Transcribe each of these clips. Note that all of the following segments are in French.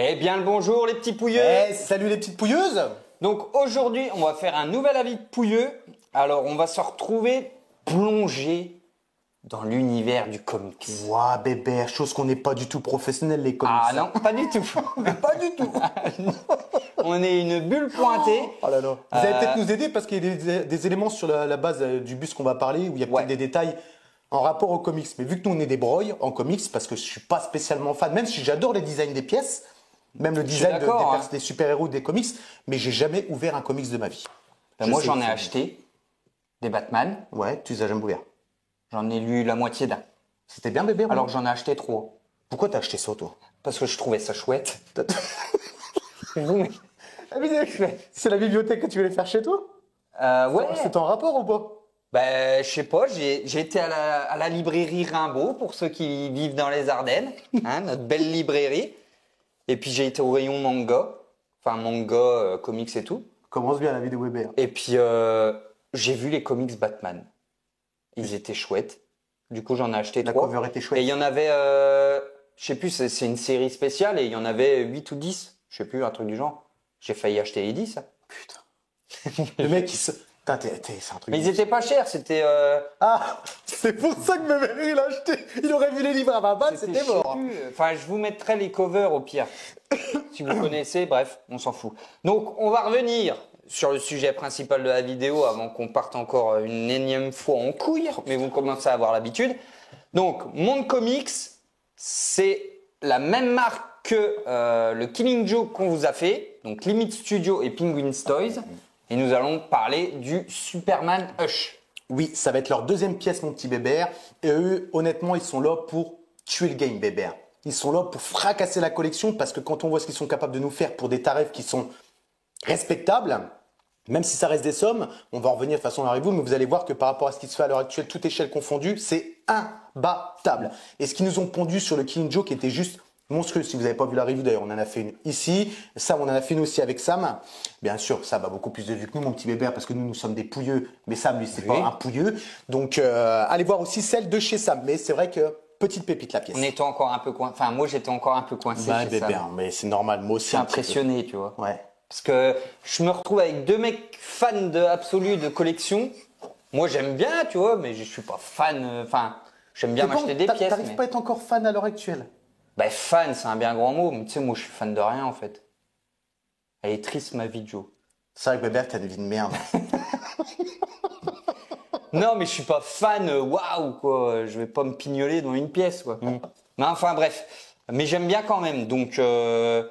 Eh bien le bonjour les petits pouilleux. Salut les petites pouilleuses. Donc aujourd'hui on va faire un nouvel avis de pouilleux. Alors on va se retrouver plongé dans l'univers du comics. Ouah bébé, chose qu'on n'est pas du tout professionnel les comics. Ah non, pas du tout. Pas du tout. On est une bulle pointée. Oh là là. Vous allez peut-être nous aider parce qu'il y a des éléments sur la base du bus qu'on va parler où il y a peut-être des détails en rapport aux comics. Mais vu que nous on est des broyes en comics, parce que je suis pas spécialement fan, même si j'adore les designs des pièces, même le design des super-héros des comics, mais j'ai jamais ouvert un comics de ma vie. Moi j'en ai acheté des Batman. Ouais, tu les as jamais ouverts. J'en ai lu la moitié d'un. C'était bien bébé. Alors j'en ai acheté 3. Pourquoi t'as acheté ça toi? Parce que je trouvais ça chouette. C'est la bibliothèque que tu voulais faire chez toi? Ouais. C'est en rapport ou pas? Ben, je sais pas, j'ai été à la librairie Rimbaud, pour ceux qui vivent dans les Ardennes, hein, notre belle librairie. Et puis j'ai été au rayon manga, enfin manga, comics et tout. Commence bien la vidéo Weber. Et puis j'ai vu les comics Batman. Ils étaient chouettes. Du coup j'en ai acheté 3. La cover était chouette. Et il y en avait, je sais plus, c'est une série spéciale et il y en avait 8 ou 10. Je sais plus, un truc du genre. J'ai failli acheter les 10. Putain. Le mec, c'est un truc. Mais ils étaient pas chers, c'était... Ah, c'est pour ça que Weber il a acheté. Il aurait vu les livres à 20 balles, c'était mort. Enfin, je vous mettrai les covers au pire. Si vous connaissez, bref, on s'en fout. Donc, on va revenir sur le sujet principal de la vidéo avant qu'on parte encore une énième fois en couille, mais vous commencez à avoir l'habitude. Donc, Monde Comics, c'est la même marque que le Killing Joke qu'on vous a fait, donc Limit Studio et Penguin's Toys. Et nous allons parler du Superman Hush. Oui, ça va être leur deuxième pièce, mon petit Bébert. Et eux, honnêtement, ils sont là pour tuer le game, Bébert. Ils sont là pour fracasser la collection parce que quand on voit ce qu'ils sont capables de nous faire pour des tarifs qui sont respectables, même si ça reste des sommes, on va en revenir de façon à review, mais vous allez voir que par rapport à ce qui se fait à l'heure actuelle, toute échelle confondue, c'est imbattable. Et ce qu'ils nous ont pondu sur le Killing Joke était juste monstrueux. Si vous n'avez pas vu la review, d'ailleurs, on en a fait une ici. Ça, on en a fait une aussi avec Sam. Bien sûr, Sam a beaucoup plus de vues que nous, mon petit Bébert, parce que nous sommes des pouilleux. Mais Sam, lui, c'est pas un pouilleux. Donc, allez voir aussi celle de chez Sam. Mais c'est vrai que petite pépite la pièce. On était encore un peu coincé. Enfin, moi, j'étais encore un peu coincé. Bébert, mais c'est normal. Moi aussi. Je suis impressionné, tu vois. Ouais. Parce que je me retrouve avec deux mecs fans de absolu de collection. Moi, j'aime bien, tu vois, mais je suis pas fan. Enfin, j'aime bien m'acheter des pièces. T'arrives pas à être encore fan à l'heure actuelle? Bah, fan, c'est un bien grand mot, mais tu sais, moi, je suis fan de rien, en fait. Elle est triste, ma vie, Joe. C'est vrai que Bébert, t'as une vie de merde. Non, mais je suis pas fan, waouh, quoi. Je vais pas me pignoler dans une pièce, quoi. Mais enfin, bref. Mais j'aime bien quand même. Donc, je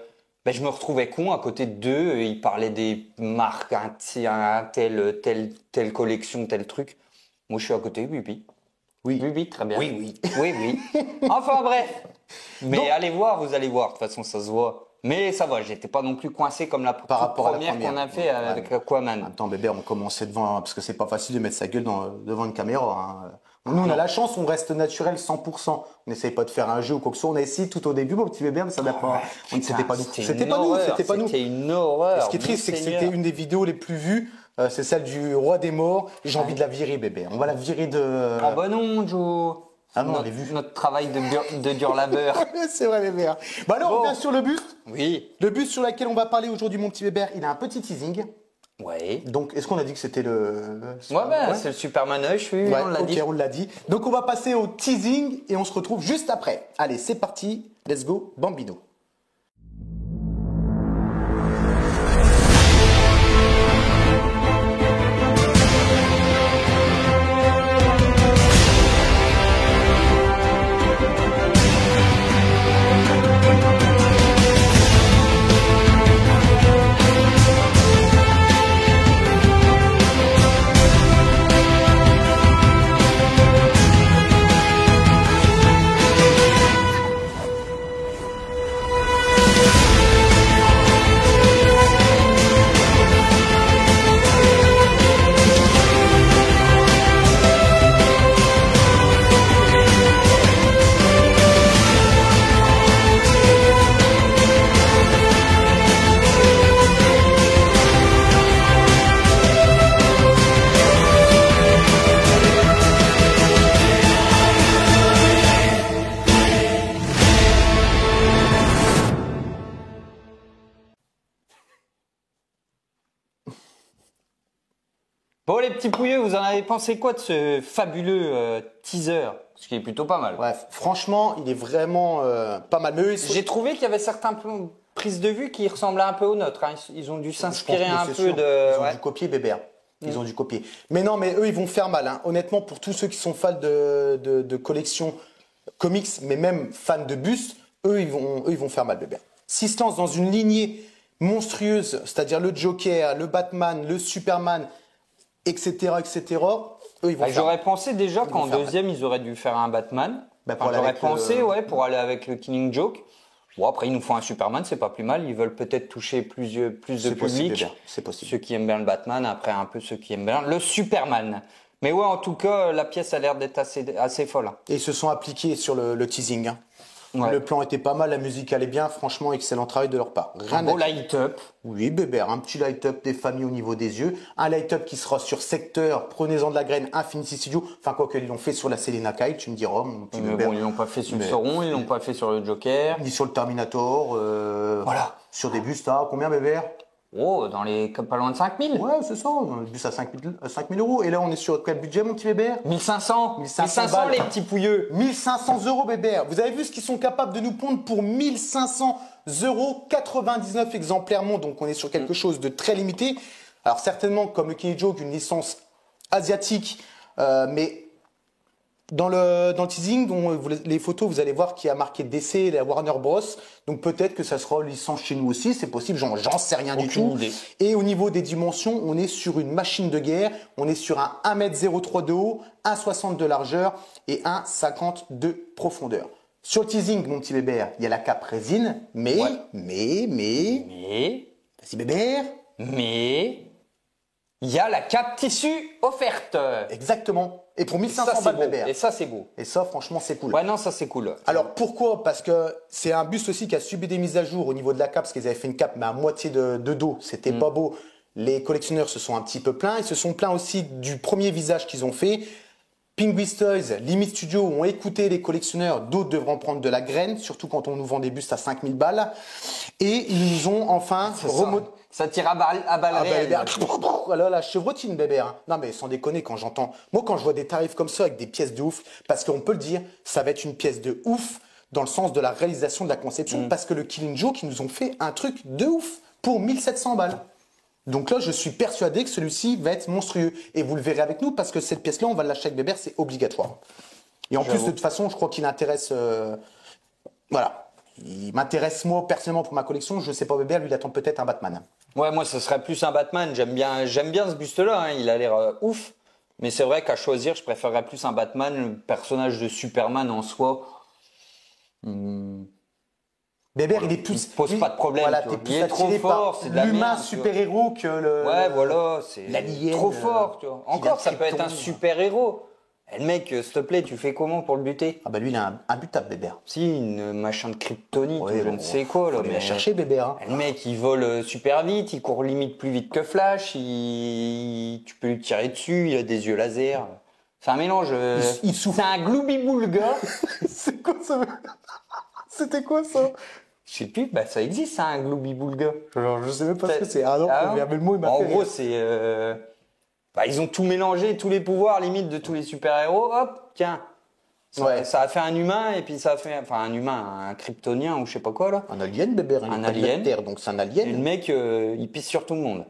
me retrouvais con à côté d'eux. Ils parlaient des marques, telle collection, tel truc. Moi, je suis à côté, oui. Oui, très bien. Oui. Enfin, bref. Mais donc, allez voir, vous allez voir. De toute façon, ça se voit. Mais ça va, j'étais pas non plus coincé comme la première qu'on a fait avec Aquaman. Attends, Bébert, on commençait devant, parce que c'est pas facile de mettre sa gueule devant une caméra. Hein. Nous, on a la chance, on reste naturel 100%. On n'essaye pas de faire un jeu ou quoi que ce soit. On a essayé tout au début, mon petit Bébert, mais ça n'a pas. C'était pas nous. C'était pas nous. C'était une horreur. Ce qui est triste, c'est que c'était une des vidéos les plus vues. C'est celle du Roi des Morts. J'ai envie de la virer, Bébert. On va la virer de. Ah bah non, Joe. Ah non, on l'a vu. Notre travail de dur labeur. C'est vrai, Bébert. Bah alors, on vient sur le buste. Oui. Le buste sur lequel on va parler aujourd'hui, mon petit Bébert, il a un petit teasing. Ouais. Donc, est-ce qu'on a dit que c'était le... c'est le Superman Hush, oui, on l'a dit. Ok, on l'a dit. Donc, on va passer au teasing et on se retrouve juste après. Allez, c'est parti. Let's go, Bambino. Bon, les petits pouilleux, vous en avez pensé quoi de ce fabuleux teaser? Ce qui est plutôt pas mal. Bref, franchement, il est vraiment pas mal. Mais eux, J'ai trouvé qu'il y avait certains prises de vue qui ressemblaient un peu aux nôtres. Hein. Ils ont dû s'inspirer un peu sûr. de. Ils ont dû copier Bébert. Ils ont dû copier. Mais non, mais eux, ils vont faire mal. Hein. Honnêtement, pour tous ceux qui sont fans de collections comics, mais même fans de bustes, eux, ils vont faire mal, Bébert. S'ils se lancent dans une lignée monstrueuse, c'est-à-dire le Joker, le Batman, le Superman, etc., etc., eux, ils vont faire J'aurais pensé déjà qu'en deuxième, ils auraient dû faire un Batman. J'aurais pensé, pour aller avec le Killing Joke. Bon, après, ils nous font un Superman, c'est pas plus mal. Ils veulent peut-être toucher plus de public. C'est possible. Ceux qui aiment bien le Batman, après un peu ceux qui aiment bien le Superman. Mais ouais, en tout cas, la pièce a l'air d'être assez folle. Hein. Et ils se sont appliqués sur le teasing. Hein. Ouais. Le plan était pas mal, la musique allait bien. Franchement, excellent travail de leur part. Un beau light-up. Oui, Bébert, un petit light-up des familles au niveau des yeux. Un light-up qui sera sur secteur, prenez-en de la graine, Infinity Studio. Enfin, quoi qu'ils l'ont fait sur la Selena Kyle, tu me diras, mon petit Mais Bébert. bon, ils l'ont pas fait sur le Sauron, ils l'ont pas fait sur le Joker. Ni sur le Terminator. Voilà. Sur des bustes à combien, Bébert? Oh, pas loin de 5000. Ouais, c'est ça, un bus à 5 000 euros. Et là, on est sur quel budget, mon petit Bébert? 1500. 1500 les petits pouilleux. 1500 euros, Bébert. Vous avez vu ce qu'ils sont capables de nous pondre pour 1500 euros, 99 exemplaires mondes. Donc, on est sur quelque chose de très limité. Alors, certainement, comme le Killing Joke, une licence asiatique, mais dans le teasing, les photos, vous allez voir qu'il y a marqué DC et la Warner Bros. Donc peut-être que ça sera licence chez nous aussi, c'est possible, j'en sais rien du tout. Idée. Et au niveau des dimensions, on est sur une machine de guerre, on est sur un 1m03 de haut, 1,60 de largeur et 1,50 de profondeur. Sur le teasing, mon petit Bébert, il y a la cape résine, mais... Vas-y, Bébert. Mais il y a la cape tissu offerte. Exactement. Et pour 1500 ça, balles, beau. Bébert. Et ça, c'est beau. Et ça, franchement, c'est cool. Ouais, non, ça, c'est cool. Alors pourquoi? Parce que c'est un buste aussi qui a subi des mises à jour au niveau de la cape, parce qu'ils avaient fait une cape mais à moitié de dos, c'était pas beau. Les collectionneurs se sont un petit peu plaints, ils se sont plaints aussi du premier visage qu'ils ont fait. Penguin Toys, Limit Studio ont écouté les collectionneurs, d'autres devront prendre de la graine, surtout quand on nous vend des bustes à 5000 balles. Et ils nous ont enfin ça tire à balles réelles. Voilà, la chevrotine, bébé. Hein. Non, mais sans déconner, quand j'entends. Moi, quand je vois des tarifs comme ça avec des pièces de ouf, parce qu'on peut le dire, ça va être une pièce de ouf dans le sens de la réalisation de la conception, parce que le Killing Joke, ils nous ont fait un truc de ouf pour 1700 balles. Donc là, je suis persuadé que celui-ci va être monstrueux. Et vous le verrez avec nous, parce que cette pièce-là, on va l'acheter avec Bébert, c'est obligatoire. Et en plus, de toute façon, je crois qu'il intéresse. Voilà. Il m'intéresse, moi, personnellement, pour ma collection. Je sais pas, Bébert, lui, il attend peut-être un Batman. Ouais, moi, ce serait plus un Batman. J'aime bien ce buste-là. Hein. Il a l'air ouf. Mais c'est vrai qu'à choisir, je préférerais plus un Batman. Le personnage de Superman en soi. Bébert, il est plus. Il pose pas de problème. Voilà, tu vois. t'es plus Il est trop attiré fort. par C'est de la l'humain merde, super-héros que le. Ouais, voilà. C'est l'alien, trop fort. Tu vois. Encore, ça peut être un Krypton. super-héros. Et le mec, s'il te plaît, tu fais comment pour le buter? Ah bah lui, il a un butable, Bébert. Si, une machin de kryptonite Ouais, ou je ne sais quoi. Là, Il a cherché, Bébert. Hein. Le mec, il vole super vite, il court limite plus vite que Flash, tu peux lui tirer dessus, il a des yeux laser. C'est un mélange. Il souffle. C'est un gloubi-boulga. C'est quoi ça? C'était quoi ça? Je sais plus, bah ça existe, ça, un gloubi-boulga. Genre, je sais même pas ce que c'est. Ah non, Ah non. mais le mot, il m'a En fait gros, rire. c'est. Ils ont tout mélangé, tous les pouvoirs limite de tous les super-héros. Hop, tiens. Ça a fait un humain et puis ça a fait. Enfin, un humain, un kryptonien ou je sais pas quoi là. Un alien, Bébert. Un il est pas de alien. la Terre, donc c'est un Et le alien. mec, il pisse sur tout le monde.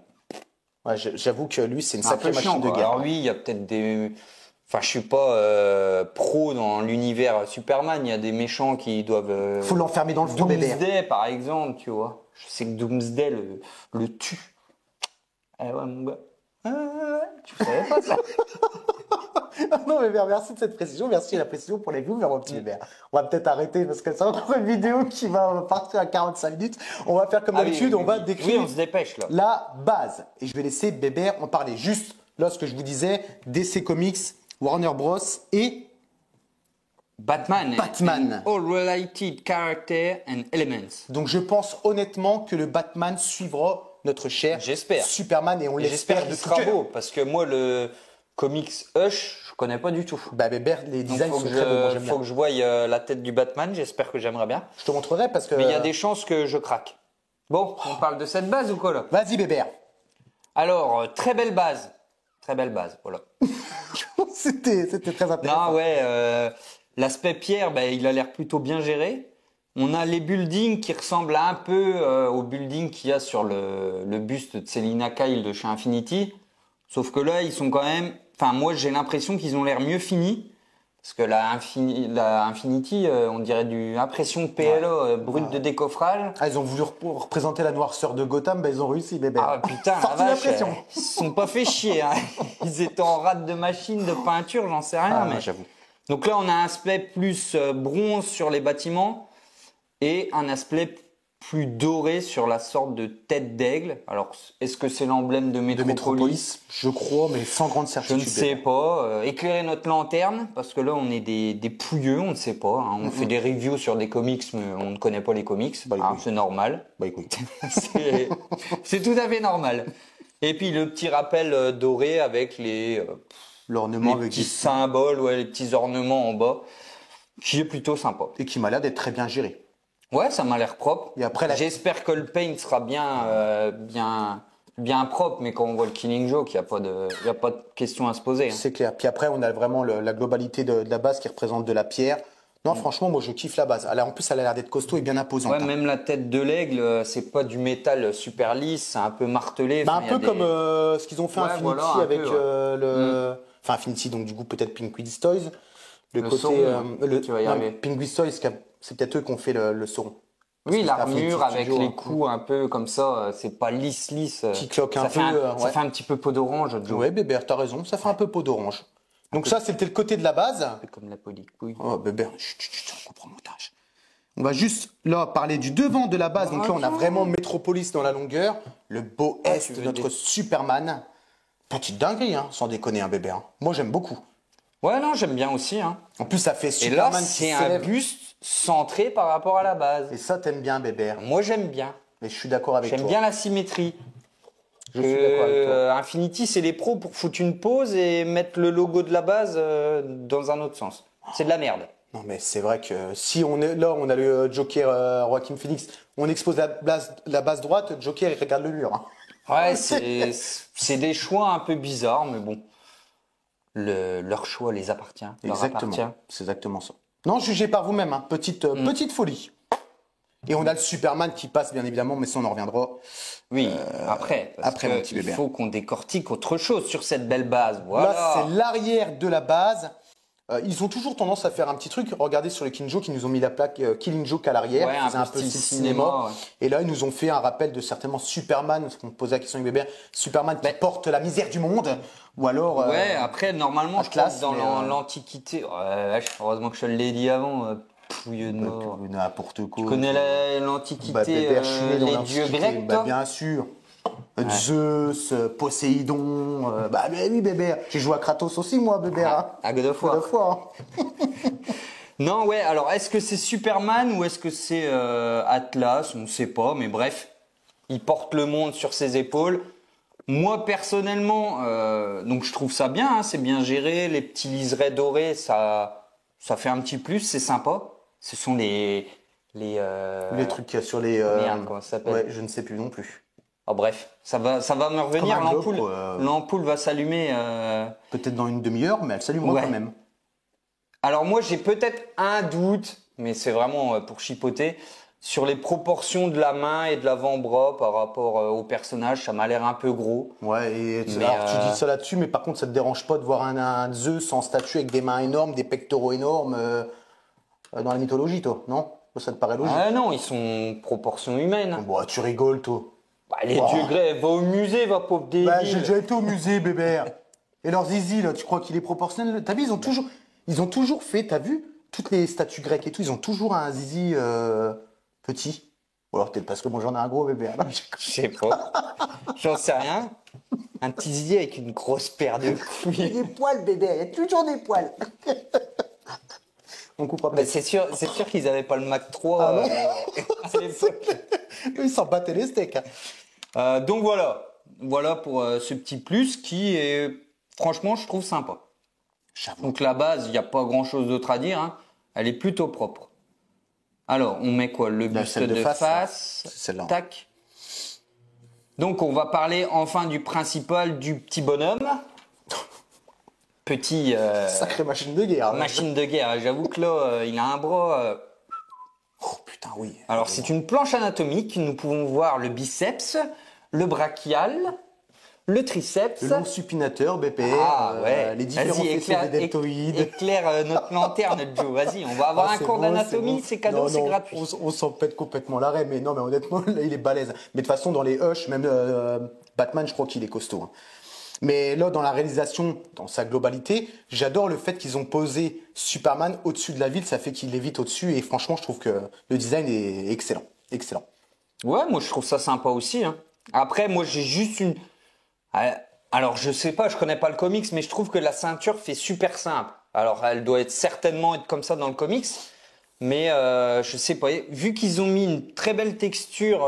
Ouais, j'avoue que lui, c'est une C'est un sacrée peu chiant, machine de quoi. guerre. Alors oui, il y a peut-être des. Enfin, je suis pas pro dans l'univers Superman. Il y a des méchants qui doivent. Faut l'enfermer dans le fond, Bébert. Doomsday, par exemple, tu vois. Je sais que Doomsday le tue. Eh ouais, mon gars. Tu savais pas ça? Ah non, Bébert, merci de cette précision. Merci de la précision pour les viewers, mon petit Bébert. On va peut-être arrêter parce que c'est encore une vidéo qui va partir à 45 minutes. On va faire comme d'habitude, on va décrire Oui, on se dépêche là. la base. Et je vais laisser Bébert en parler. Juste lorsque je vous disais DC Comics, Warner Bros. Et Batman. Batman. And all related character and elements. donc je pense honnêtement que le Batman suivra notre cher J'espère. Superman et on l'espère J'espère de qu'il tout sera cœur. beau parce que moi, le comics Hush, je connais pas du tout. Bah Bébert, les Donc, designs sont très beaux. Moi, j'aime bien. faut que je voie la tête du Batman. J'espère que j'aimerais bien. Je te montrerai parce que. Mais il y a des chances que je craque. Bon, on parle de cette base ou quoi là? Vas-y Bébert. Alors, très belle base. très belle base, voilà. C'était très intéressant. Non, ouais, l'aspect pierre, ben, il a l'air plutôt bien géré. On a les buildings qui ressemblent un peu au building qu'il y a sur le buste de Selina Kyle de chez Infinity. Sauf que là, ils sont quand même... Enfin, moi, j'ai l'impression qu'ils ont l'air mieux finis. Parce que la Infinity, on dirait du impression PLA brute de décoffrage. Ah, ils ont voulu représenter la noirceur de Gotham, ben ils ont réussi, bébé. Ah putain, la Sorti la vache, pression. ils se sont pas fait chier. Hein. Ils étaient en rate de machine, de peinture, j'en sais rien. Mais j'avoue. Donc là, on a un aspect plus bronze sur les bâtiments et un aspect plus doré sur la sorte de tête d'aigle. Alors, est-ce que c'est l'emblème de De Metropolis? Metropolis, je crois, mais sans grande Je certitude. ne sais pas. Éclairer notre lanterne, parce que là, on est des pouilleux, on ne sait pas. Hein. On fait des reviews sur des comics, mais on ne connaît pas les comics. Bah, Hein, c'est normal. Bah écoute. C'est tout à fait normal. Et puis, le petit rappel doré avec L'ornement les avec petits symboles, ouais, les petits ornements en bas, qui est plutôt sympa. et qui m'a l'air d'être très bien géré. Ouais, ça m'a l'air propre. Et après, J'espère que le paint sera bien propre, mais quand on voit le Killing Joke, il y a pas de question à se poser. Hein. C'est clair. Puis après, on a vraiment la globalité de la base qui représente de la pierre. Non, franchement, moi, je kiffe la base. En plus, elle a l'air d'être costaud et bien imposante. Ouais, même la tête de l'aigle, c'est pas du métal super lisse, c'est un peu martelé. Bah, Enfin, un peu comme ce qu'ils ont fait Ouais, Infinity voilà, un avec peu, ouais. Enfin, Infinity, donc du coup, peut-être Pinkwheel's Toys. Le côté. Sauron, tu vas y arriver. Pinkwheel's Toys, c'est peut-être eux qui ont fait le Sauron. Oui, Parce que l'armure Infinity avec Studio, les coups un peu comme ça, c'est pas lisse. Qui cloque Ça un fait peu. ça fait un petit peu peau d'orange, Joe. Ouais, Bébert, t'as raison, ça fait un peu peau d'orange. Donc ça, c'était le côté de la base. Un peu comme la polycouille. Oh, Bébert, chut, on comprend le montage. On va juste, là, parler du devant de la base. Donc là, on a vraiment Metropolis dans la longueur. Le beau Ah, est tu de veux notre dire. Superman. Petite dinguerie, hein, sans déconner, hein, Bébert. Moi, j'aime beaucoup. Ouais, non, j'aime bien aussi. Hein. En plus, ça fait Et là, Superman qui c'est un s'élève. buste centré par rapport à la base. Et ça, t'aimes bien, Bébert. Moi, j'aime bien. Mais je suis d'accord avec toi. J'aime bien la symétrie. Je suis d'accord avec toi. Infinity, c'est les pros pour foutre une pause et mettre le logo de la base dans un autre sens. C'est de la merde. Non, mais c'est vrai que si on est là, on a le Joker Joaquin Phoenix, on expose la base droite, Joker, il regarde le mur. Hein. Ouais, c'est des choix un peu bizarres, mais bon. Leur choix les appartient. Leur appartient. Exactement. C'est exactement ça. Non, jugez par vous-même, hein. Petite folie. Et on a le Superman qui passe, bien évidemment, mais ça, on en reviendra. Oui, après. Parce après, mon petit il bébé. faut qu'on décortique autre chose sur cette belle base. Voilà. Là, c'est l'arrière de la base. Ils ont toujours tendance à faire un petit truc. Regardez sur les Killing Joke, ils nous ont mis la plaque Killing Joke à l'arrière. Ouais, Ils faisaient un un peu peu style style cinéma. cinéma, ouais. Et là, ils nous ont fait un rappel de certainement Superman, parce qu'on posait la question avec Bébert, Superman qui porte la misère du monde. Ou alors. Ouais, après, normalement, je Atlas, pense dans mais, l'Antiquité. Ouais, heureusement que je te l'ai dit avant. Pouilleux de mort. N'importe quoi. Tu connais Bah, l'Antiquité, Bébert, je suis né dans les l'Antiquité. dieux grecs, Bah, toi? bien sûr. Zeus, Poséidon. Bah oui, Bébert. J'ai joué à Kratos aussi, moi, Bébert. Hein. À God of War. God of War, hein. Non, ouais, alors est-ce que c'est Superman ou est-ce que c'est Atlas? On ne sait pas, mais bref, il porte le monde sur ses épaules. Moi, personnellement, donc je trouve ça bien, hein, c'est bien géré. Les petits liserés dorés, ça fait un petit plus, c'est sympa. Ce sont les trucs qu'il y a sur les. Merde, comment ça s'appelle? Ouais, je ne sais plus non plus. Oh, bref, ça va me revenir. Comme un globe, L'ampoule va s'allumer. Peut-être dans une demi-heure, mais elle s'allumera Ouais. quand même. Alors moi, j'ai peut-être un doute, mais c'est vraiment pour chipoter, sur les proportions de la main et de l'avant-bras par rapport au personnage. Ça m'a l'air un peu gros. Ouais, et Mais, alors tu dis ça là-dessus, mais par contre, ça te dérange pas de voir un Zeus en statue avec des mains énormes, des pectoraux énormes dans la mythologie, toi, non? Ça te paraît logique? Ah non, ils sont proportions humaines. Bon, tu rigoles, toi. Bah, les Wow. dieux grecs, va au musée, va pauvre débile. Bah, j'ai déjà été au musée, Bébert. Et leur zizi, là, tu crois qu'il est proportionnel? T'as vu, ils ont toujours fait, t'as vu, toutes les statues grecques et tout, ils ont toujours un zizi petit. Ou alors peut-être parce que moi j'en ai un gros, Bébert. Non, Je sais pas. J'en sais rien. Un petit zizi avec une grosse paire de il y a couilles. des poils, Bébert, il y a toujours des poils. On coupera Bah, peut-être. c'est sûr qu'ils avaient pas le Mac 3 Ah non à l'époque. Ils s'en battaient les steaks. Hein. Donc voilà pour ce petit plus qui est, franchement, je trouve sympa. J'avoue. Donc la base, il n'y a pas grand-chose d'autre à dire. Hein. Elle est plutôt propre. Alors, on met quoi? Le buste celle de de face, face. là. C'est celle-là. Tac. Donc on va parler enfin du principal du petit bonhomme. petit Sacrée machine de guerre. machine de guerre. J'avoue que là, il a un bras. Oh putain, oui. Alors, c'est une planche anatomique. Nous pouvons voir le biceps, le brachial, le triceps. Le long supinateur, BPR, Ah ouais. les différents Vas-y, faisceaux des deltoïdes. éclaire notre lanterne, Joe. Vas-y, on va avoir un c'est cours bon, d'anatomie, c'est cadeau, Non, c'est non, gratuit. On s'en pète complètement l'arrêt, mais non, mais honnêtement, là, il est balèze. Mais de toute façon, dans les Hush, même Batman, je crois qu'il est costaud. Hein. Mais là, dans la réalisation, dans sa globalité, j'adore le fait qu'ils ont posé Superman au-dessus de la ville. Ça fait qu'il est vite au-dessus. Et franchement, je trouve que le design est excellent. Excellent. Ouais, moi je trouve ça sympa aussi. Hein. Après, moi j'ai juste une. Alors je sais pas, je connais pas le comics, mais je trouve que la ceinture fait super simple. Alors elle doit certainement être comme ça dans le comics, mais je sais pas. Vu qu'ils ont mis une très belle texture,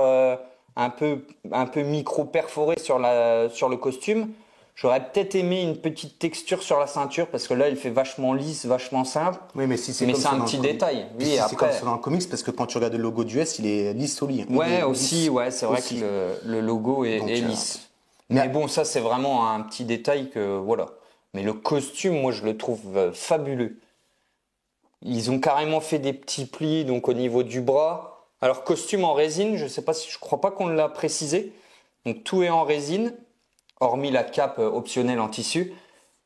un peu micro perforée sur le costume, j'aurais peut-être aimé une petite texture sur la ceinture parce que là il fait vachement lisse, vachement simple. Oui, mais si c'est Mais comme c'est ça un dans petit le comic- détail. Puis Oui, si c'est après. comme ça dans le comics, parce que quand tu regardes le logo du S, il est lisse au lit. Ouais, Il est aussi, lisse. ouais, c'est vrai Aussi. que le logo est Donc, lisse. mais- Mais bon, ça, c'est vraiment un petit détail que, voilà. Mais le costume, moi, je le trouve fabuleux. Ils ont carrément fait des petits plis, donc au niveau du bras. Alors, costume en résine, je crois pas qu'on l'a précisé. Donc, tout est en résine, hormis la cape optionnelle en tissu.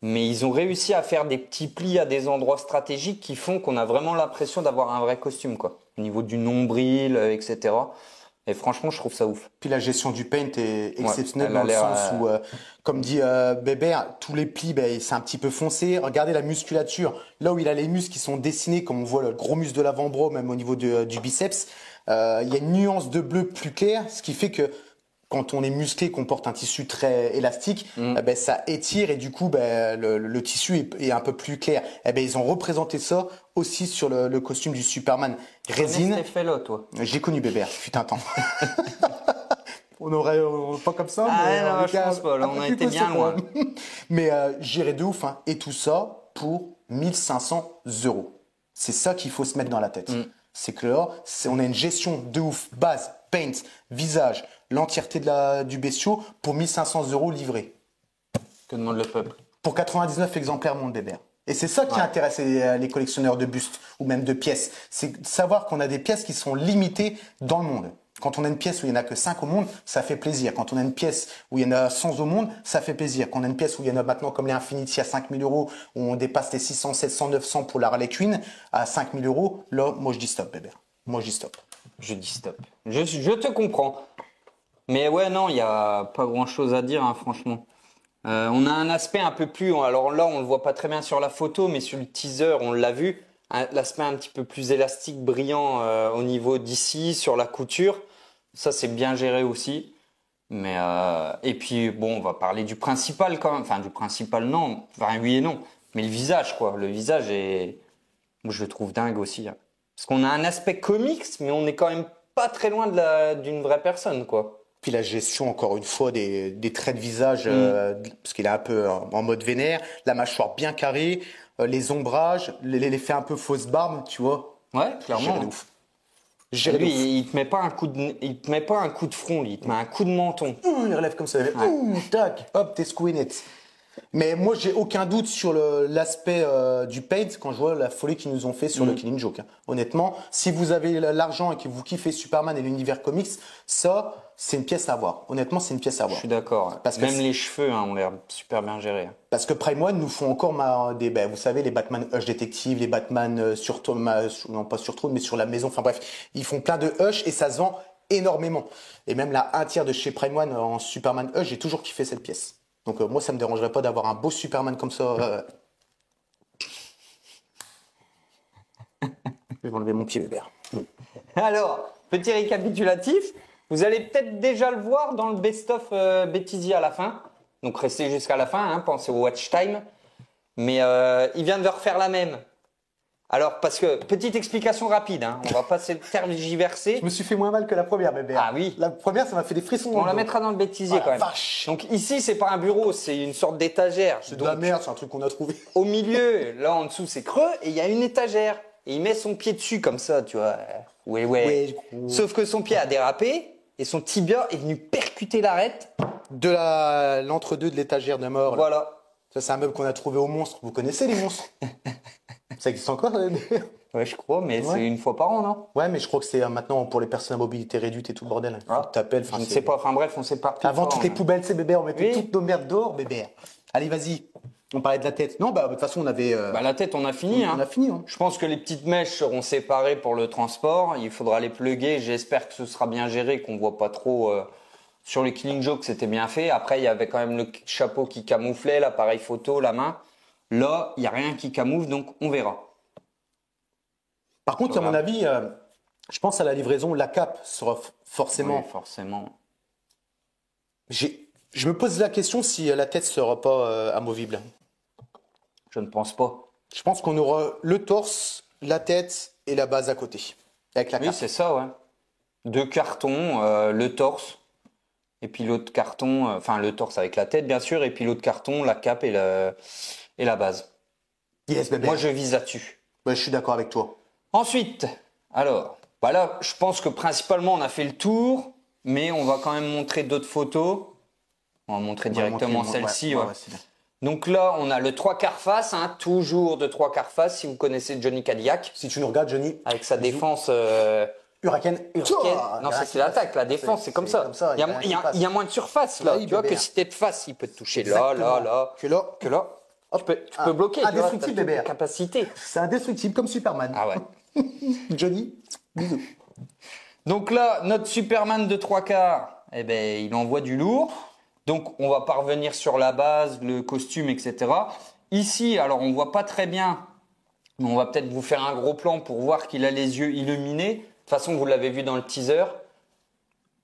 Mais ils ont réussi à faire des petits plis à des endroits stratégiques qui font qu'on a vraiment l'impression d'avoir un vrai costume, quoi. Au niveau du nombril, etc. Et franchement, je trouve ça ouf. Puis la gestion du paint est exceptionnelle elle a dans le l'air, sens où, comme dit Bébert, tous les plis, ben, c'est un petit peu foncé. Regardez la musculature. Là où il a les muscles qui sont dessinés, comme on voit le gros muscle de l'avant-bras, même au niveau du biceps, il y a une nuance de bleu plus claire, ce qui fait que quand on est musclé, qu'on porte un tissu très élastique, ben, ça étire et du coup ben, le tissu est un peu plus clair. Eh ben, ils ont représenté ça aussi sur le costume du Superman résine. Cet effet-là, toi. J'ai connu Bébert, fut un temps. On aurait pas comme ça, Ah mais non, en tout je cas, pense pas, là, un on peu a plus été bien costaud, loin. quand même. Mais j'irais de ouf, hein. Et tout ça pour 1500 €. C'est ça qu'il faut se mettre dans la tête. C'est que là, on a une gestion de ouf, base, paint, visage, l'entièreté du bestiau pour 1500 € livrés. Que demande le peuple? Pour 99 exemplaires, mon Bébert. Et c'est ça qui intéresse les collectionneurs de bustes ou même de pièces. C'est de savoir qu'on a des pièces qui sont limitées dans le monde. Quand on a une pièce où il n'y en a que 5 au monde, ça fait plaisir. Quand on a une pièce où il y en a 100 au monde, ça fait plaisir. Quand on a une pièce où il y en a maintenant comme les Infinity à 5000 €, où on dépasse les 600, 700, 900 pour la Harley Quinn à 5000 €, là, moi je dis stop, Bébert. Moi je dis stop. Je dis stop. Je te comprends. Mais ouais, non, il n'y a pas grand-chose à dire, hein, franchement. On a un aspect un peu plus... Alors là, on le voit pas très bien sur la photo, mais sur le teaser, on l'a vu. L'aspect un petit peu plus élastique, brillant au niveau d'ici, sur la couture. Ça, c'est bien géré aussi. Mais et puis, bon, on va parler du principal quand même. Enfin, du principal, non. Enfin, oui et non. Mais le visage, quoi. Le visage est... Moi, je le trouve dingue aussi. Hein. Parce qu'on a un aspect comics, mais on est quand même pas très loin d'une vraie personne, quoi. Puis la gestion, encore une fois, des traits de visage, parce qu'il est un peu en mode vénère, la mâchoire bien carrée, les ombrages, l'effet un peu fausse barbe, tu vois. Ouais, clairement. Géré de ouf. Géré de Lui, ouf. il te met pas un coup de front, lui. Il te met un coup de menton. Il relève comme ça. Tac, hop, t'es secoué net. Mais moi, j'ai aucun doute sur l'aspect du paint quand je vois la folie qu'ils nous ont fait sur le Killing Joke. Hein. Honnêtement, si vous avez l'argent et que vous kiffez Superman et l'univers comics, ça, c'est une pièce à voir. Honnêtement, c'est une pièce à Je voir. suis d'accord. Parce que Même les cheveux ont l'air super bien gérés. Parce que Prime One nous font encore vous savez, les Batman Hush Detective, les Batman non pas sur Trône, mais sur la maison. Enfin bref, ils font plein de Hush et ça se vend énormément. Et même là, un tiers de chez Prime One en Superman Hush, j'ai toujours kiffé cette pièce. Donc moi, ça me dérangerait pas d'avoir un beau Superman comme ça. Je vais enlever mon pied, Bébert. Alors, petit récapitulatif. Vous allez peut-être déjà le voir dans le best-of Bêtisier à la fin. Donc restez jusqu'à la fin, hein, pensez au watch time. Mais il vient de refaire la même. Alors, parce que, petite explication rapide, hein, on va pas se tergiverser. Je me suis fait moins mal que la première, Bébert. Ah oui. La première, ça m'a fait des frissons. On la mettra dans le bêtisier quand même. Vache. Donc ici, c'est pas un bureau, c'est une sorte d'étagère. C'est de la merde, c'est un truc qu'on a trouvé. Au milieu, là en dessous, c'est creux et il y a une étagère. Et il met son pied dessus comme ça, tu vois. Ouais. Sauf que son pied a dérapé et son tibia est venu percuter l'arête. De l'entre-deux de l'étagère de mort. Là. Voilà. Ça, c'est un meuble qu'on a trouvé au Monstre. Vous connaissez les monstres? Ça existe encore? Ouais, je crois, mais Ouais. c'est une fois par an, non? Ouais, mais je crois que c'est maintenant pour les personnes à mobilité réduite et tout le bordel. Faut que t'appelles. Je ne sais pas. Enfin bref, on s'est parti. Avant toutes les poubelles, c'est bébé, on mettait Oui. toutes nos merdes dehors, bébé. Allez, vas-y. On parlait de la tête. Non, bah de toute façon, on avait. Bah, la tête, on a fini. on a fini. Hein. Je pense que les petites mèches seront séparées pour le transport. Il faudra les plugger. J'espère que ce sera bien géré, qu'on voit pas trop. Sur les Killing Joke, c'était bien fait. Après, il y avait quand même le chapeau qui camouflait, l'appareil photo, la main. Là, il n'y a rien qui camoufle, donc on verra. Par contre, à mon avis, je pense à la livraison, la cape sera forcément. Oui, forcément. Je me pose la question si la tête sera pas amovible. Je ne pense pas. Je pense qu'on aura le torse, la tête et la base à côté. Avec la Oui, cape. c'est ça, ouais. 2 cartons, le torse, et puis l'autre carton, enfin le torse avec la tête, bien sûr, et puis l'autre carton, la cape et la base. Yes, bébé. Moi, je vise là-dessus. Ouais, je suis d'accord avec toi. Ensuite, alors, bah là, je pense que principalement, on a fait le tour, mais on va quand même montrer d'autres photos. On va montrer directement celle-ci. Ouais. c'est bien. Donc là, on a le 3/4 face, toujours de 3/4 face, si vous connaissez Johnny Cadillac, Si tu nous regardes, Johnny. avec sa bisous. défense. Hurricane. Non, ça c'est l'attaque, la défense, c'est comme ça. Il y a moins de surface là. Oui, Tu vois bébé. que si t'es de face, il peut te toucher Exactement. là. Que là. Que là. Tu peux bloquer. Tu vois, indestructible, t'as toute bébé. la capacité. C'est indestructible comme Superman. Ah ouais. Johnny, bisous. Donc là, notre Superman de 3/4, eh ben, il envoie du lourd. Donc on va pas revenir sur la base, le costume, etc. Ici, alors on voit pas très bien, mais on va peut-être vous faire un gros plan pour voir qu'il a les yeux illuminés. De toute façon, vous l'avez vu dans le teaser.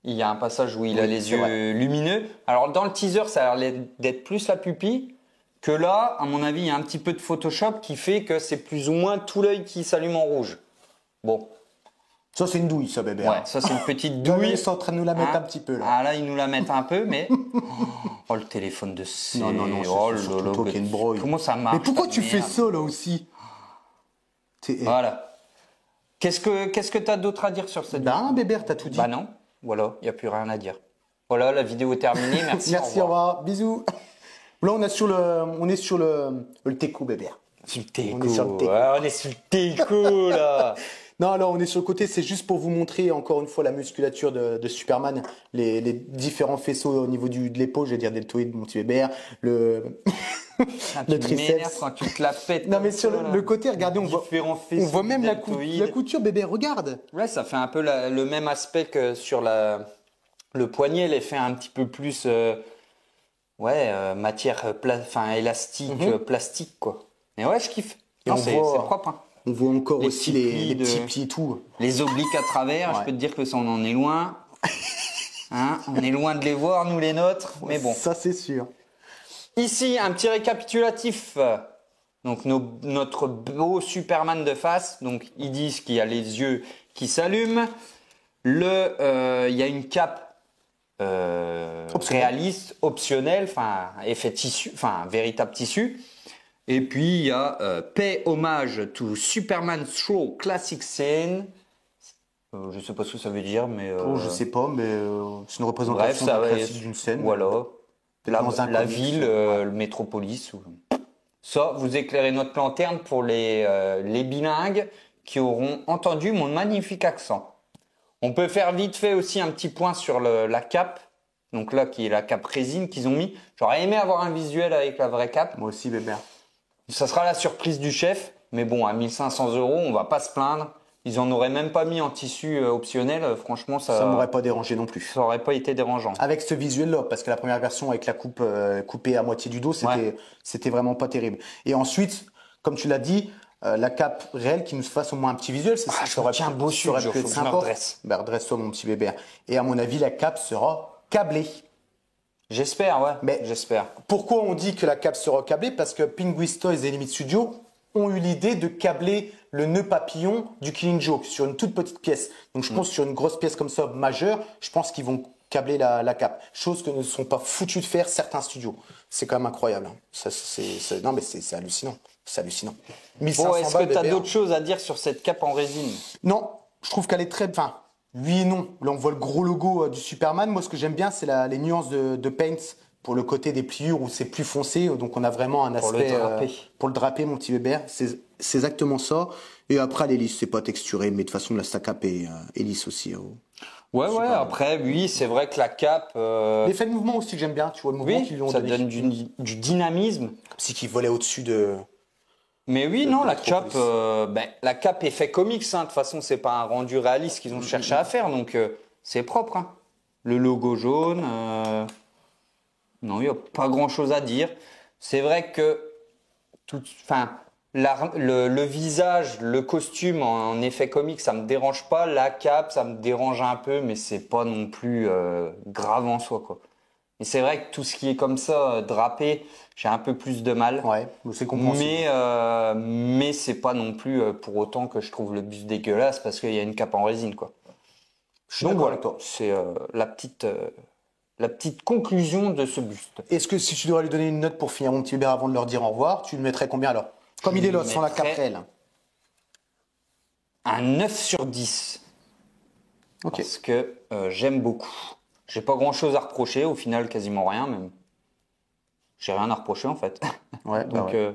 Il y a un passage où il a les yeux lumineux. Alors dans le teaser, ça a l'air d'être plus la pupille. Que là, à mon avis, il y a un petit peu de Photoshop qui fait que c'est plus ou moins tout l'œil qui s'allume en rouge. Bon, Ça, c'est une douille, ça, bébé. ouais, ça c'est une petite Oui. douille. Ils sont en train de nous la mettre un petit peu, là. Ah là, ils nous la mettent un peu, mais... Oh, le téléphone de C. Non, Oh, c'est surtout toi qui es une broye. Comment ça marche? Mais pourquoi ta tu fais merde ça, là, aussi Voilà. Qu'est-ce que tu as d'autre à dire sur cette vidéo? Ben, bébé, t'as tout dit. Bah non, voilà, il n'y a plus rien à dire. Voilà, la vidéo est terminée, merci. Merci, au revoir. Bisous. Là, on est sur le teco, bébé. Sur le teco. On est sur le teco. Ouais, on est sur le teco, là. Non, là, on est sur le côté. C'est juste pour vous montrer, encore une fois, la musculature de Superman. Les différents faisceaux au niveau de l'épaule, je vais dire deltoïde, mon petit bébé. Le Tu m'énerves quand tu te la pètes. Non, mais comme sur ça, là. le côté, regardez, on Différents voit faisceaux même la deltoïdes. couture, bébé. Regarde. Ouais, ça fait un peu le même aspect que sur le poignet, l'effet un petit peu plus matière élastique, plastique quoi. Mais ouais, je kiffe. Et Non, on c'est voit- propre. Hein. On voit encore Les aussi petits plis les de- petits plis et tout. Les obliques à travers, je Ouais. peux te dire que ça on en est loin. Hein, on est loin de les voir, nous les nôtres, mais bon. Ça, c'est sûr. Ici, un petit récapitulatif. Donc notre beau Superman de face. Donc ils disent qu'il y a les yeux qui s'allument. Il y a une cape réaliste, optionnelle, enfin effet tissu, enfin véritable tissu. Et puis il y a Pay homage to Superman Throw Classic Scene. Je sais pas ce que ça veut dire, mais Oh, je sais pas, mais c'est une bref, représentation ça d'un va classique être d'une scène. Voilà. Dans un La comics. ville, le métropolis. Ça, vous éclairez notre lanterne pour les bilingues qui auront entendu mon magnifique accent. On peut faire vite fait aussi un petit point sur la cape. Donc là, qui est la cape résine qu'ils ont mis. J'aurais aimé avoir un visuel avec la vraie cape. Moi aussi, bébé. Ça sera la surprise du chef. Mais bon, à 1500 €, on va pas se plaindre. Ils en auraient même pas mis en tissu optionnel. Franchement, Ça m'aurait pas dérangé non plus. ça aurait pas été dérangeant. Avec ce visuel-là, parce que la première version avec la coupe coupée à moitié du dos, c'était vraiment pas terrible. Et ensuite, comme tu l'as dit, la cape réelle qui nous fasse au moins un petit visuel, c'est ça. je retiens beau ça aurait sujet, pu être faut que je me sympa. redresse. Ben, redresse-toi, mon petit bébé. Et à mon avis, la cape sera câblée. J'espère, ouais. Mais- J'espère. Pourquoi on dit que la cape sera câblée? Parce que Penguin Toys et Limit Studio ont eu l'idée de câbler le nœud papillon du Killing Joke sur une toute petite pièce. Donc je pense sur une grosse pièce comme ça, majeure, je pense qu'ils vont câbler la cape. Chose que ne sont pas foutus de faire certains studios. C'est quand même incroyable. Hein. Non mais c'est hallucinant. C'est hallucinant. 1500 Bon, est-ce que balles, tu as bébé, hein. d'autres choses à dire sur cette cape en résine? Non, je trouve qu'elle est très... oui et non. Là, on voit le gros logo du Superman. Moi, ce que j'aime bien, c'est les nuances de paint pour le côté des pliures où c'est plus foncé, donc on a vraiment un Pour le aspect drapé. pour le draper, mon petit bébé. C'est exactement ça. Et après l'hélice, c'est pas texturé, mais de toute façon la stack-up est hélice aussi. Ouais, après, oui, c'est vrai que la cape. L'effet de mouvement aussi que j'aime bien, tu vois le mouvement Oui, qu'ils lui ont ça donné. donne du dynamisme. C'est qu'il volait au-dessus de. Mais oui, De non, la Metropolis. cape, la cape est fait comics. Hein. De toute façon, c'est pas un rendu réaliste qu'ils ont cherché à faire, donc c'est propre. Hein. Le logo jaune, non, il n'y a pas grand-chose à dire. C'est vrai que le visage, le costume en effet comique, ça me dérange pas. La cape, ça me dérange un peu, mais c'est pas non plus grave en soi, quoi. Et c'est vrai que tout ce qui est comme ça, drapé, j'ai un peu plus de mal. Ouais, c'est compréhensible. Mais c'est pas non plus pour autant que je trouve le buste dégueulasse parce qu'il y a une cape en résine, quoi. Je suis Donc d'accord voilà, avec toi. c'est la petite conclusion de ce buste. Est-ce que si tu devrais lui donner une note pour finir mon petit bébé avant de leur dire au revoir, tu le mettrais combien alors? Comme il est là, sans la cape mettrais- réelle. Un 9 sur 10. Ok. Parce que j'aime beaucoup. J'ai pas grand chose à reprocher, au final quasiment rien même. J'ai rien à reprocher en fait. Ouais, bah Donc, ouais.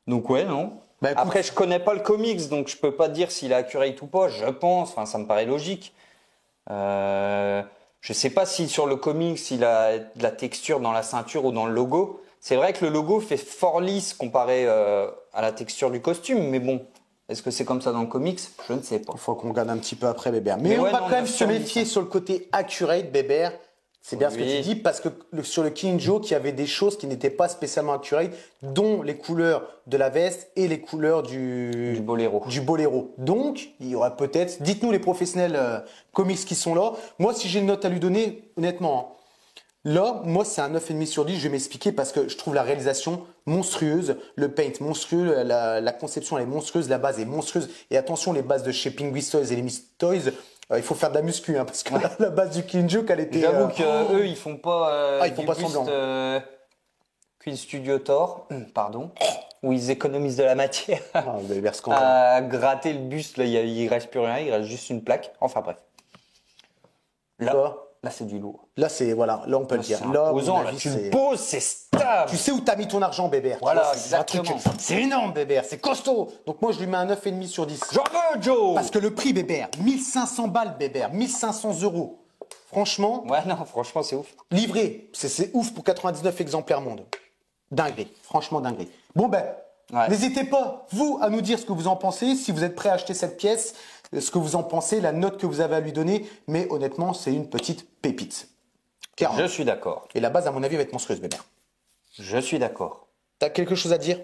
donc ouais, non. Bah, écoute- Après, je connais pas le comics, donc je peux pas dire s'il est accurate ou pas. Je pense, enfin, ça me paraît logique. Je sais pas si sur le comics il a de la texture dans la ceinture ou dans le logo. C'est vrai que le logo fait fort lisse comparé à la texture du costume, mais bon, est-ce que c'est comme ça dans le comics? Je ne sais pas. Il faut qu'on regarde un petit peu après, Bébert. Mais, Mais on ouais, va non, quand même 9 se sur 10, méfier hein. sur le côté accurate, Bébert. C'est bien ce que Oui. tu dis, parce que sur le Killing Joke, il y avait des choses qui n'étaient pas spécialement accurate, dont les couleurs de la veste et les couleurs Du boléro. du boléro. Donc, il y aura peut-être. Dites-nous les professionnels comics qui sont là. Moi, si j'ai une note à lui donner, honnêtement, hein, là, moi, c'est un 9,5 sur 10. Je vais m'expliquer parce que je trouve la réalisation monstrueuse, le paint monstrueux, la conception elle est monstrueuse, la base est monstrueuse. Et attention, les bases de chez Penguin Toys et les Miss Toys, il faut faire de la muscu, hein, parce que la base du Killing Joke, elle était. J'avoue que eux, ils font pas, ils font du pas buste, semblant. Queen Studio Thor, pardon, où ils économisent de la matière Ah, Bébert scandale. à gratter le buste. Là, il reste plus rien, il reste juste une plaque. Enfin bref. Quoi Là, c'est du lourd. Là, c'est voilà, là on peut le dire. C'est Là, à mon imposant. Là, avis, tu c'est- le poses, c'est stable. Tu sais où t'as mis ton argent, Bébert. tu Voilà, vois, c'est un truc- exactement. C'est énorme, Bébert. C'est costaud. Donc moi, je lui mets un 9,5 sur 10. J'en veux, Joe. Parce que le prix, Bébert, 1500 balles, Bébert, 1500 €. Franchement, Ouais, non, franchement, c'est ouf. livré, c'est ouf pour 99 exemplaires monde. Dinguerie, franchement dinguerie. Bon ben, Ouais. n'hésitez pas, vous, à nous dire ce que vous en pensez, si vous êtes prêt à acheter cette pièce, ce que vous en pensez, la note que vous avez à lui donner, mais honnêtement, c'est une petite pépite. Clairement. Je suis d'accord. Et la base, à mon avis, va être monstrueuse, Bébert. Je suis d'accord. T'as quelque chose à dire?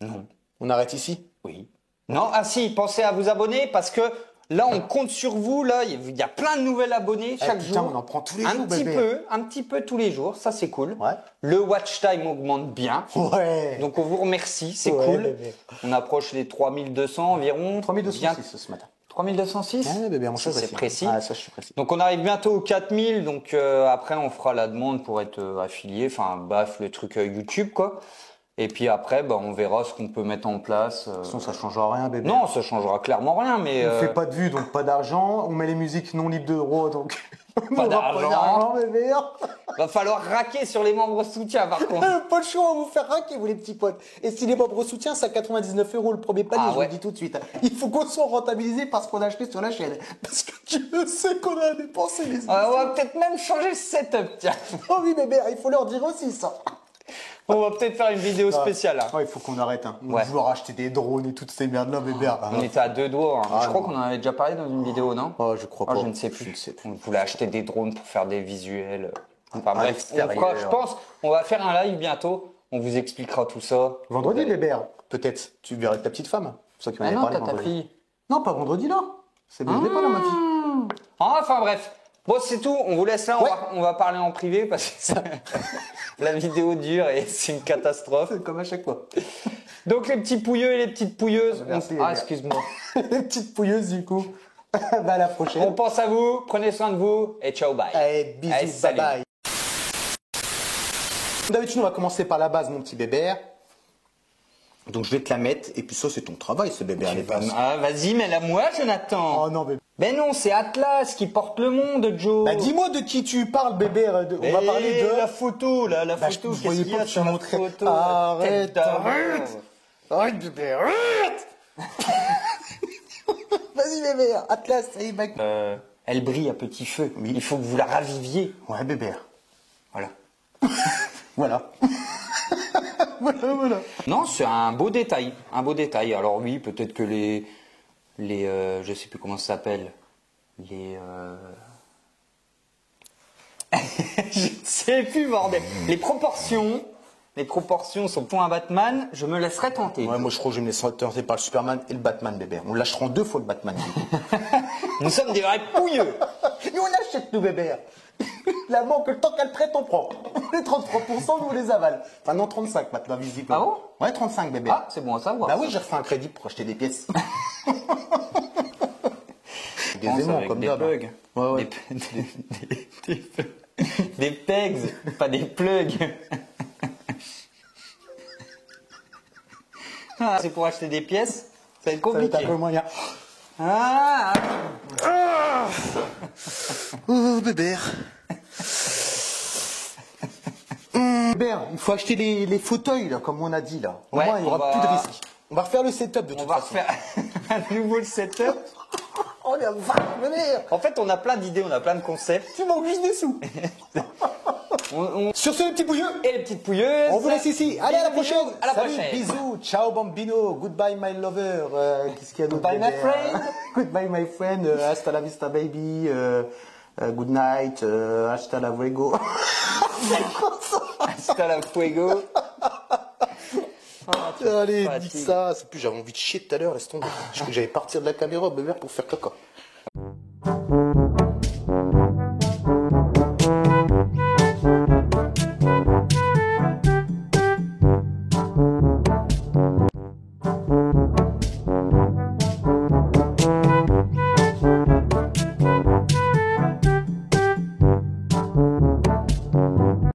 Non. On arrête ici? Oui. Non, ah si, pensez à vous abonner parce que là, on compte sur vous. Là, il y a plein de nouvelles abonnés chaque putain, jour. on en prend tous les un jours, petit bébé. un petit peu tous les jours. Ça, c'est cool. Ouais. Le watch time augmente bien. Ouais. Donc, on vous remercie. C'est Ouais, cool. bébé. On approche les 3200 environ. 3206 ce matin. 3206 Ouais, bébé, on Ça, sait c'est précis. Ah, ça, je suis précis. Donc on arrive bientôt aux 4000, donc après on fera la demande pour être affilié, enfin bref le truc YouTube quoi. Et puis après on verra ce qu'on peut mettre en place. De toute façon, ça changera rien, bébé. Non, ça changera clairement rien, mais On fait pas de vues, donc pas d'argent. On met les musiques non libres d'euros, donc on aura d'argent. bébé. va falloir raquer sur les membres soutiens par contre. Pas le choix, on va vous faire raquer, vous les petits potes. Et si les membres soutiens, c'est à 99 € le premier panier, Ah je ouais. vous le dis tout de suite. Il faut qu'on soit rentabilisé par ce qu'on a acheté sur la chaîne. Parce que Dieu sait qu'on a dépensé les On va peut-être même changer le setup, tiens. Oh oui, bébé, il faut leur dire aussi ça. On va peut-être faire une vidéo spéciale là. Oh, il faut qu'on arrête. Hein. Ouais. Vouloir acheter des drones et toutes ces merdes-là, bébé. On était à deux doigts. Hein. Ah, je crois non. qu'on en avait déjà parlé dans une vidéo, non? Oh, je crois Ah, pas. je ne sais plus. Je ne sais plus. On voulait acheter des drones pour faire des visuels. Enfin À bref, l'extérieur. je pense, on va faire un live bientôt. On vous expliquera tout ça. Vendredi, bébé. Peut-être. Tu verras avec ta petite femme. C'est ça qui m'en Ah avait non, parlé t'as ta vendredi. fille. Non, pas vendredi là. C'est bon, je l'ai pas là, ma fille. Enfin bref. Bon, c'est tout. On vous laisse là. Ouais. On va parler en privé parce que la vidéo dure et c'est une catastrophe. Comme à chaque fois. Donc les petits pouilleux et les petites pouilleuses. Merci, Ah, les excuse-moi. Les petites pouilleuses, du coup. Bah, à la prochaine. On pense à vous. Prenez soin de vous et ciao, bye. Allez, bisous, Allez, bye salut. bye. D'habitude, on va commencer par la base, mon petit bébé. Donc, je vais te la mettre. Et puis, ça, c'est ton travail, ce bébé. Elle est pas... Ah, vas-y, mets-la moi, Jonathan. Oh non, bébé. Mais non, c'est Atlas qui porte le monde, Joe. Bah, dis-moi de qui tu parles, bébé. On va parler de... la photo, là, la Bah, photo. je voyais Qu'est-ce qu'il y pas a que sur tu la montrais. photo? Arrête, Tête d'abord. arrête, bébé, arrête. Vas-y, bébé, Atlas, ça y est, mec. Elle brille à petit feu. Il faut que vous la raviviez. Ouais, bébé. Voilà. Voilà. Voilà. Non, c'est un beau détail. Un beau détail. Alors oui, peut-être que les je sais plus comment ça s'appelle. Je ne sais plus, bordel. Les proportions sont pour un Batman, je me laisserai tenter. Ouais, moi, je crois que je vais me laisser tenter par le Superman et le Batman, bébé. On lâchera 2 fois le Batman. Nous sommes des vrais pouilleux. Et on achète, nous, bébé. La banque, le temps qu'elle prête, on prend. Les 33%, nous, on les avale. Enfin, non, 35 maintenant, visiblement. Ah bon? Ouais, 35, bébé. Ah, c'est bon à savoir. Bah oui, j'ai refait un crédit pour acheter des pièces. Des Pense aimants, avec comme des d'hab. plugs. Ouais, ouais. Des pegs, pas des plugs. Ah, c'est pour acheter des pièces, ça va être Ça va être compliqué. un peu moyen. Ah, Oh, bébé. Bébé, il faut acheter les fauteuils, là, comme on a dit, là. Au Ouais, moins, il n'y aura on plus de va- risques. On va refaire le setup, de on toute va façon. refaire un nouveau setup. Oh, la vache, bébé. En fait, on a plein d'idées, on a plein de concepts. Tu manques juste des sous. Sur ce, les petits bouilleux. Et les petites pouilleuses. On vous laisse ici. Allez, à la Bisous, prochaine. bisous. À la Salut, prochaine. bisous. Ciao, bambino. Goodbye, my lover. Qu'est-ce qu'il y a d'autre? Goodbye, my bébé friend. Goodbye, my friend. Hasta la vista, baby. Good night. Hasta la luego. Hasta la fuego. Allez, Fatigue. dites ça. C'est plus, j'avais envie de chier tout à l'heure. Laisse tomber. Je crois que j'allais partir de la caméra, bébé, pour faire caca.